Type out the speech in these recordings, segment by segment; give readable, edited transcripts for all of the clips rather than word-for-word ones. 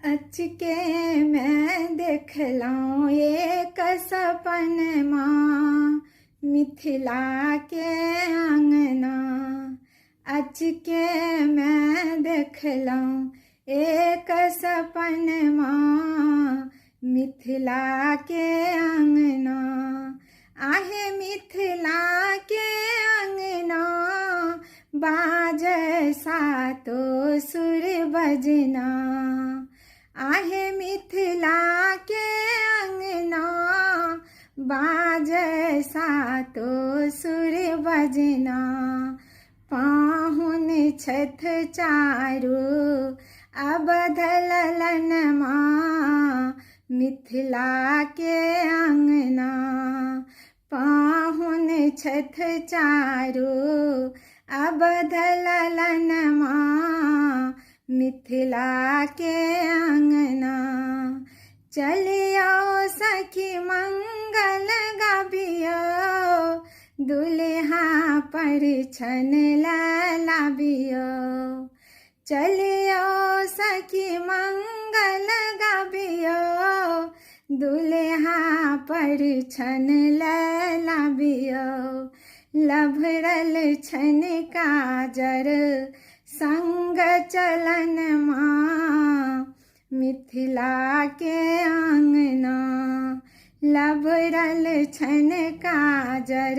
अचके मैं देखलौं एक सपनमा, मिथिला के अंगना। अचके मैं देखलौं एक सपनमा, मिथिला के अंगना। आहे मिथिला के अंगना, बाजै सातो सुर बजना। आहे मिथिला के अंगना, बाजै सातो सुर बजना। पाहुन छथ चारू अबध ललनमा, मिथिला के अंगना। पाहुन छथ चारू अबध ललनमा, मिथिला के अंगना। चलियो सखी मंगल गाबियो, दुल्हा परिछन लाबियो। चलियो सखी मंगल गाबियो, दुल्हा परिछन लाबियो। लभरल छन काजर संग चलनमा, मिथिला के अंगना। लभरल छन काजर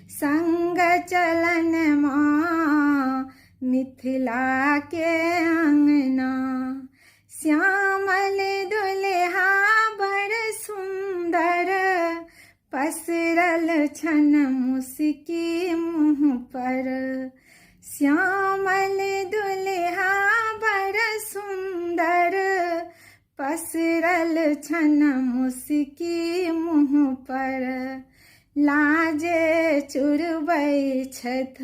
संग चलनमा, मिथिला के अंगना। श्यामल दुल्हा बड़ सुंदर, पसरल छन मुस्की मुँह पर। श्यामल दुल्हा बड़ सुंदर, पसरल छन मुस्की मुँह पर। लाजे चुरबै छथ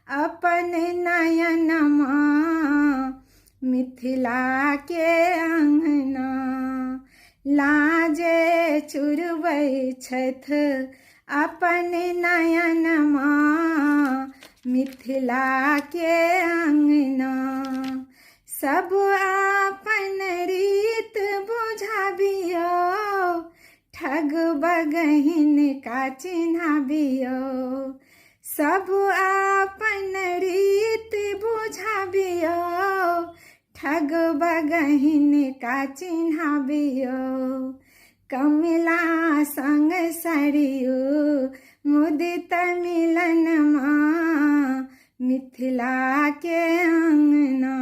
अपन नयनमा, मिथिला के अंगना। लाजे चुरबै छथ अपन नयनमा, मिथिला के अंगना। सब आपन रीत बुझाबियो, ठग बगहिन का चिन्हाबियो। सब आपन रीत बुझाबियो, ठग बगहिन का चिन्हाबियो। कमला संग सरियु मुदित मिलनमा, मिथिला के अंगना।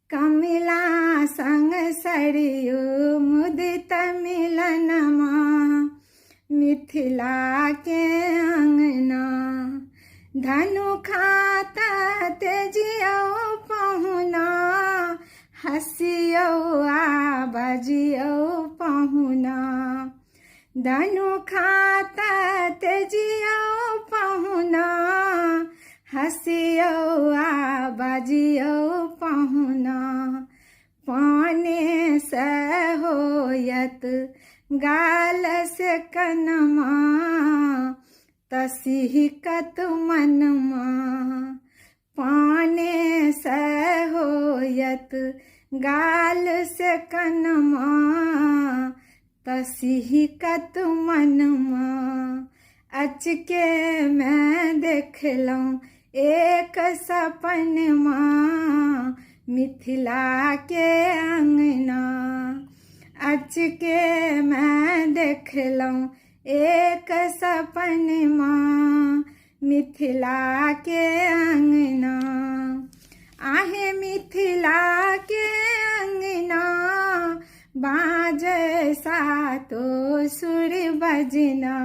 कमला संग सरियु मुदित मिलनमा, मिथिला के अंगना। धनु खाता तेजियो पहुना, हसियो आ बजियो पहुना। धनु खाता तेजियो पहुना, हसियो आ बजियो पहुना। पाने से होयत गाल से कनमा, तसिहकत मनमा। पाने से होयत गाल से कनमा, तसिहकत मनमा। अचके मैं देखलौं एक सपनमा, मिथिला के अंगना। अचके मैं देखलौं एक सपनमा, मिथिला के अंगना। आहे मिथिला के अंगना, बाजै सातो सुर बजना।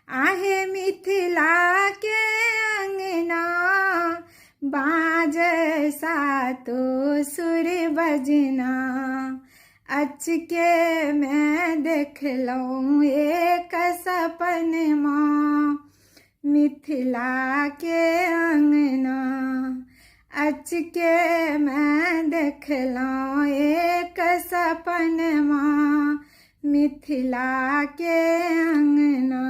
आहे मिथिला के अंगना, बाजै सातो सुर बजना। अचके मैं देखलौं एक सपनमा, मिथिला के अंगना। अचके मैं देखलौं एक सपनमा, मिथिला के अंगना।